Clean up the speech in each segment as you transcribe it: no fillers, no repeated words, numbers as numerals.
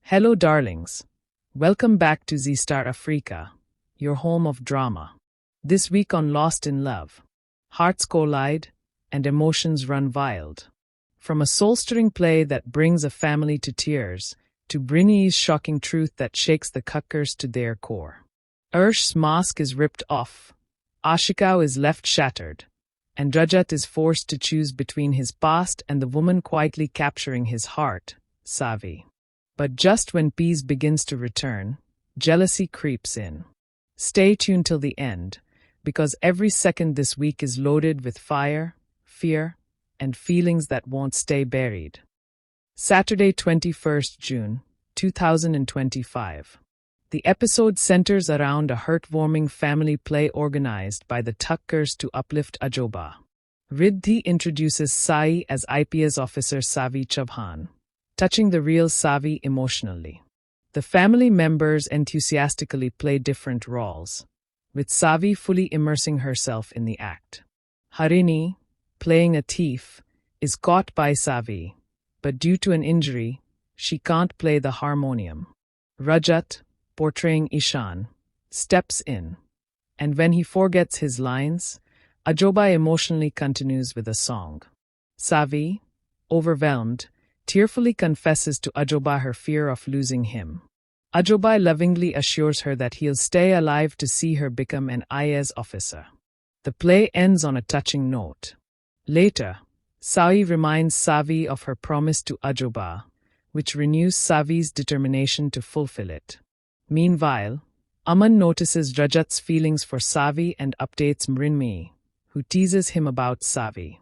Hello, darlings. Welcome back to Z-Star Africa, your home of drama. This week on Lost in Love, hearts collide and emotions run wild. From a soul-stirring play that brings a family to tears, to Brinny's shocking truth that shakes the Cuckers to their core. Ursh's mask is ripped off, Ashika is left shattered, and Rajat is forced to choose between his past and the woman quietly capturing his heart, Savi. But just when peace begins to return, jealousy creeps in. Stay tuned till the end, because every second this week is loaded with fire, fear, and feelings that won't stay buried. Saturday, 21st June, 2025. The episode centers around a heartwarming family play organized by the Tuckers to uplift Ajoba. Riddhi introduces Sai as IPS officer Savi Chauhan, touching the real Savi emotionally. The family members enthusiastically play different roles, with Savi fully immersing herself in the act. Harini, playing a thief, is caught by Savi, but due to an injury, she can't play the harmonium. Rajat, portraying Ishan, steps in, and when he forgets his lines, Ajoba emotionally continues with a song. Savi, overwhelmed, tearfully confesses to Ajoba her fear of losing him. Ajoba lovingly assures her that he'll stay alive to see her become an IAS officer. The play ends on a touching note. Later, Sai reminds Savi of her promise to Ajoba, which renews Savi's determination to fulfill it. Meanwhile, Aman notices Rajat's feelings for Savi and updates Mrinmi, who teases him about Savi.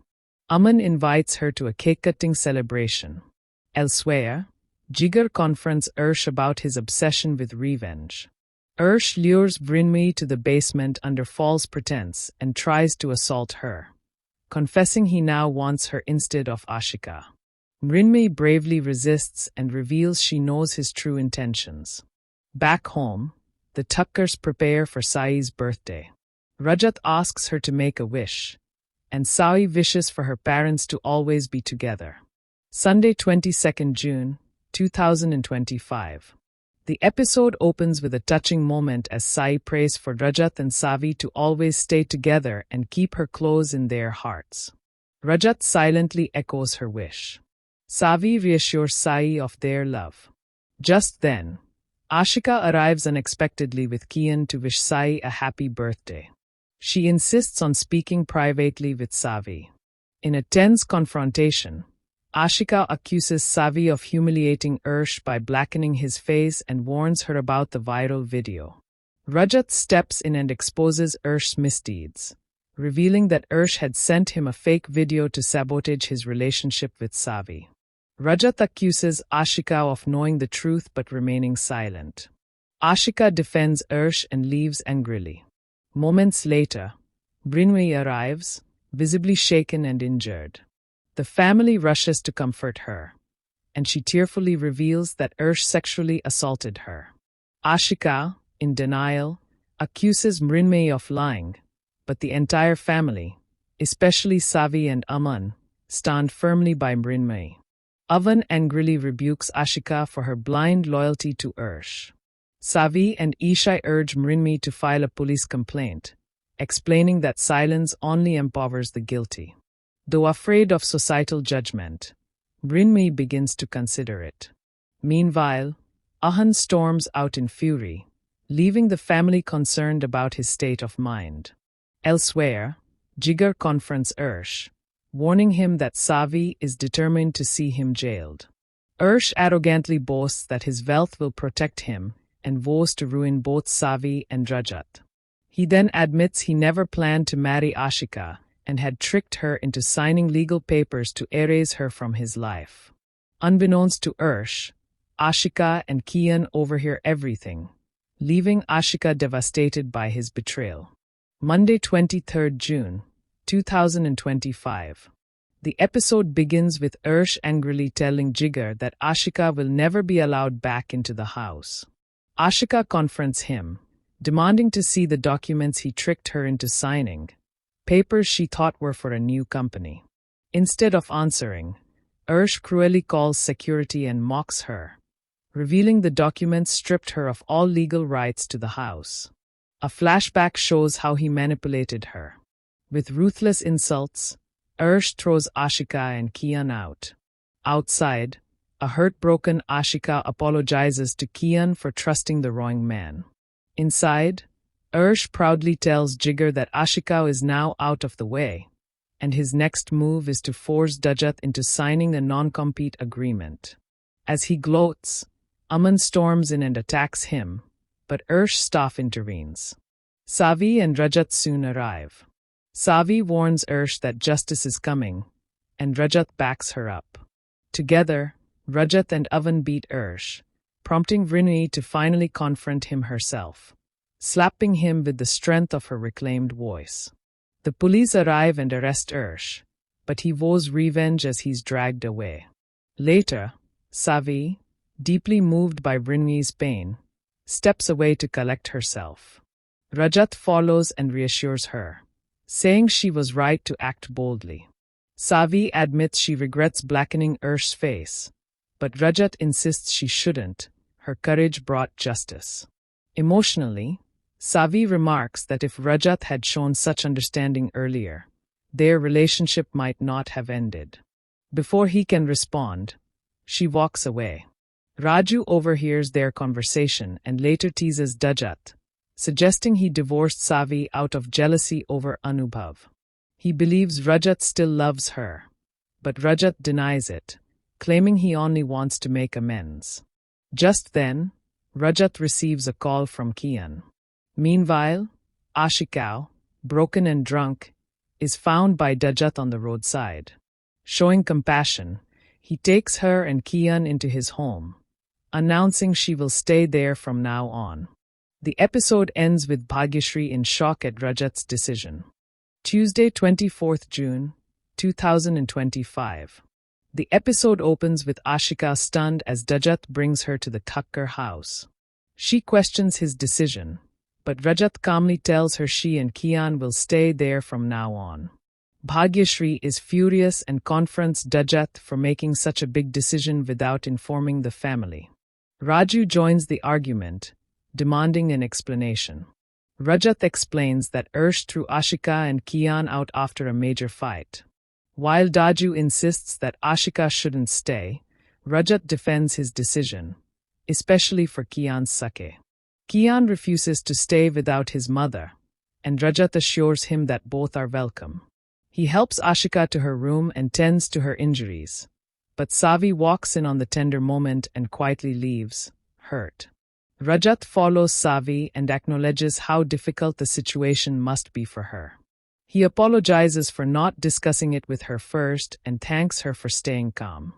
Aman invites her to a cake-cutting celebration. Elsewhere, Jigar confronts Ursh about his obsession with revenge. Ursh lures Brinmi to the basement under false pretense and tries to assault her, confessing he now wants her instead of Ashika. Mrinmi bravely resists and reveals she knows his true intentions. Back home, the Tuckers prepare for Sai's birthday. Rajat asks her to make a wish, and Sai wishes for her parents to always be together. Sunday, 22nd June, 2025. The episode opens with a touching moment as Sai prays for Rajat and Savi to always stay together and keep her close in their hearts. Rajat silently echoes her wish. Savi reassures Sai of their love. Just then, Ashika arrives unexpectedly with Kian to wish Sai a happy birthday. She insists on speaking privately with Savi. In a tense confrontation, Ashika accuses Savi of humiliating Ursh by blackening his face and warns her about the viral video. Rajat steps in and exposes Ursh's misdeeds, revealing that Ursh had sent him a fake video to sabotage his relationship with Savi. Rajat accuses Ashika of knowing the truth but remaining silent. Ashika defends Ursh and leaves angrily. Moments later, Brinwi arrives, visibly shaken and injured. The family rushes to comfort her, and she tearfully reveals that Ursh sexually assaulted her. Ashika, in denial, accuses Mrinmi of lying, but the entire family, especially Savi and Aman, stand firmly by Mrinmi. Avan angrily rebukes Ashika for her blind loyalty to Ursh. Savi and Ishai urge Mrinmi to file a police complaint, explaining that silence only empowers the guilty. Though afraid of societal judgment, Mrinmi begins to consider it. Meanwhile, Ahan storms out in fury, leaving the family concerned about his state of mind. Elsewhere, Jigar confronts Ursh, warning him that Savi is determined to see him jailed. Ursh arrogantly boasts that his wealth will protect him and vows to ruin both Savi and Rajat. He then admits he never planned to marry Ashika and had tricked her into signing legal papers to erase her from his life. Unbeknownst to Ursh, Ashika and Kian overhear everything, leaving Ashika devastated by his betrayal. Monday, 23rd June, 2025. The episode begins with Ursh angrily telling Jigar that Ashika will never be allowed back into the house. Ashika confronts him, demanding to see the documents he tricked her into signing, papers she thought were for a new company. Instead of answering, Ursh cruelly calls security and mocks her, revealing the documents stripped her of all legal rights to the house. A flashback shows how he manipulated her. With ruthless insults, Ursh throws Ashika and Kian out. Outside, a heartbroken Ashika apologizes to Kian for trusting the wrong man. Inside, Ursh proudly tells Jigar that Ashika is now out of the way, and his next move is to force Dajat into signing a non-compete agreement. As he gloats, Aman storms in and attacks him, but Ursh's staff intervenes. Savi and Rajat soon arrive. Savi warns Ursh that justice is coming, and Rajat backs her up. Together, Rajat and Avan beat Ursh, prompting Vrinui to finally confront him herself, slapping him with the strength of her reclaimed voice. The police arrive and arrest Ursh, but he vows revenge as he's dragged away. Later, Savi, deeply moved by Vrinui's pain, steps away to collect herself. Rajat follows and reassures her, saying she was right to act boldly. Savi admits she regrets blackening Ursh's face, but Rajat insists she shouldn't. Her courage brought justice. Emotionally, Savi remarks that if Rajat had shown such understanding earlier, their relationship might not have ended. Before he can respond, she walks away. Raju overhears their conversation and later teases Dajat, suggesting he divorced Savi out of jealousy over Anubhav. He believes Rajat still loves her, but Rajat denies it, claiming he only wants to make amends. Just then, Rajat receives a call from Kian. Meanwhile, Ashika, broken and drunk, is found by Dajat on the roadside. Showing compassion, he takes her and Kian into his home, announcing she will stay there from now on. The episode ends with Bhagyashree in shock at Rajat's decision. Tuesday, 24th June, 2025. The episode opens with Ashika stunned as Dajat brings her to the Thakkar house. She questions his decision, but Rajat calmly tells her she and Kian will stay there from now on. Bhagyashree is furious and confronts Dajat for making such a big decision without informing the family. Raju joins the argument, demanding an explanation. Rajat explains that Ursh threw Ashika and Kian out after a major fight. While Daju insists that Ashika shouldn't stay, Rajat defends his decision, especially for Kian's sake. Kian refuses to stay without his mother, and Rajat assures him that both are welcome. He helps Ashika to her room and tends to her injuries, but Savi walks in on the tender moment and quietly leaves, hurt. Rajat follows Savi and acknowledges how difficult the situation must be for her. He apologizes for not discussing it with her first and thanks her for staying calm.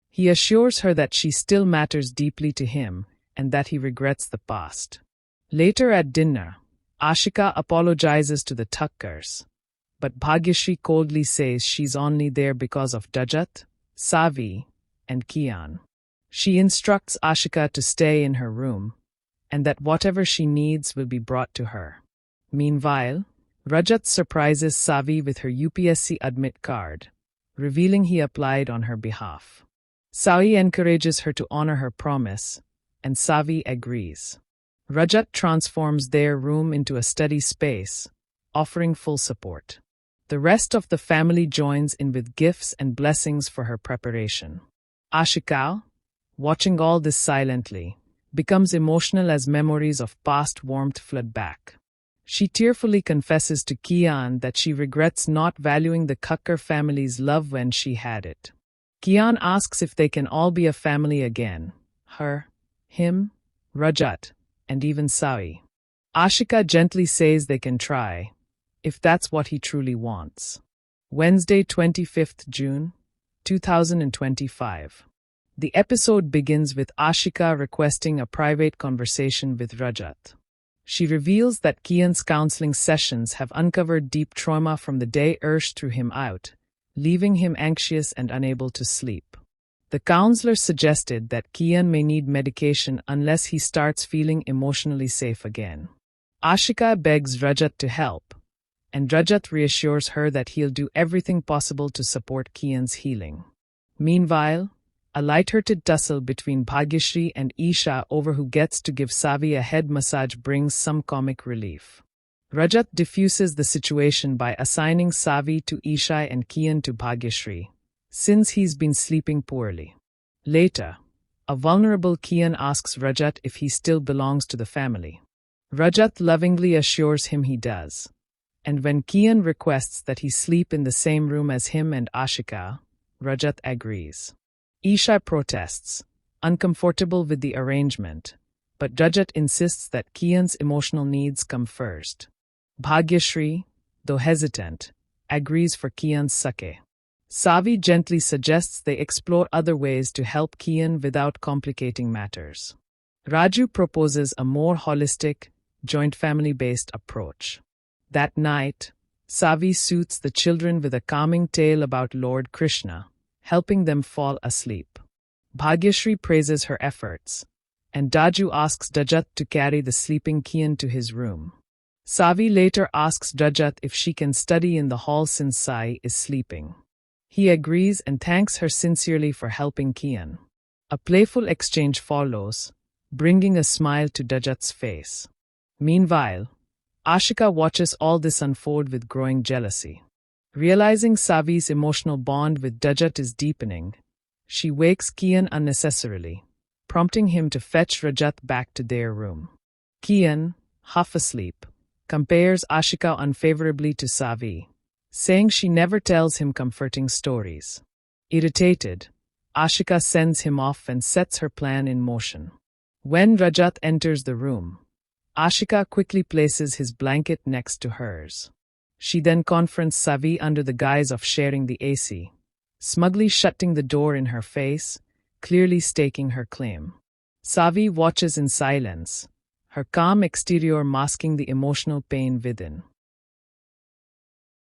He assures her that she still matters deeply to him and that he regrets the past. Later at dinner, Ashika apologizes to the Thakkars, but Bhagyashree coldly says she's only there because of Dajat, Savi, and Kian. She instructs Ashika to stay in her room, and that whatever she needs will be brought to her. Meanwhile, Rajat surprises Savi with her UPSC admit card, revealing he applied on her behalf. Savi encourages her to honor her promise, and Savi agrees. Rajat transforms their room into a study space, offering full support. The rest of the family joins in with gifts and blessings for her preparation. Ashika, watching all this silently, becomes emotional as memories of past warmth flood back. She tearfully confesses to Kian that she regrets not valuing the Thakkar family's love when she had it. Kian asks if they can all be a family again, her, him, Rajat, and even Savi. Ashika gently says they can try, if that's what he truly wants. Wednesday, 25th June, 2025. The episode begins with Ashika requesting a private conversation with Rajat. She reveals that Kian's counseling sessions have uncovered deep trauma from the day Ursh threw him out, leaving him anxious and unable to sleep. The counselor suggested that Kian may need medication unless he starts feeling emotionally safe again. Ashika begs Rajat to help, and Rajat reassures her that he'll do everything possible to support Kian's healing. Meanwhile, A light-hearted tussle between Bhagyashree and Isha over who gets to give Savi a head massage brings some comic relief. Rajat diffuses the situation by assigning Savi to Isha and Kian to Bhagyashree, since he's been sleeping poorly. Later, a vulnerable Kian asks Rajat if he still belongs to the family. Rajat lovingly assures him he does. And when Kian requests that he sleep in the same room as him and Ashika, Rajat agrees. Isha protests, uncomfortable with the arrangement, but Rajat insists that Kian's emotional needs come first. Bhagyashree, though hesitant, agrees for Kian's sake. Savi gently suggests they explore other ways to help Kian without complicating matters. Raju proposes a more holistic, joint family-based approach. That night, Savi soothes the children with a calming tale about Lord Krishna, helping them fall asleep. Bhagyashree praises her efforts, and Daju asks Rajat to carry the sleeping Kian to his room. Savi later asks Rajat if she can study in the hall since Sai is sleeping. He agrees and thanks her sincerely for helping Kian. A playful exchange follows, bringing a smile to Rajat's face. Meanwhile, Ashika watches all this unfold with growing jealousy. Realizing Savi's emotional bond with Rajat is deepening, she wakes Kian unnecessarily, prompting him to fetch Rajat back to their room. Kian, half asleep, compares Ashika unfavorably to Savi, saying she never tells him comforting stories. Irritated, Ashika sends him off and sets her plan in motion. When Rajat enters the room, Ashika quickly places his blanket next to hers. She then confronts Savi under the guise of sharing the AC, smugly shutting the door in her face, clearly staking her claim. Savi watches in silence, her calm exterior masking the emotional pain within.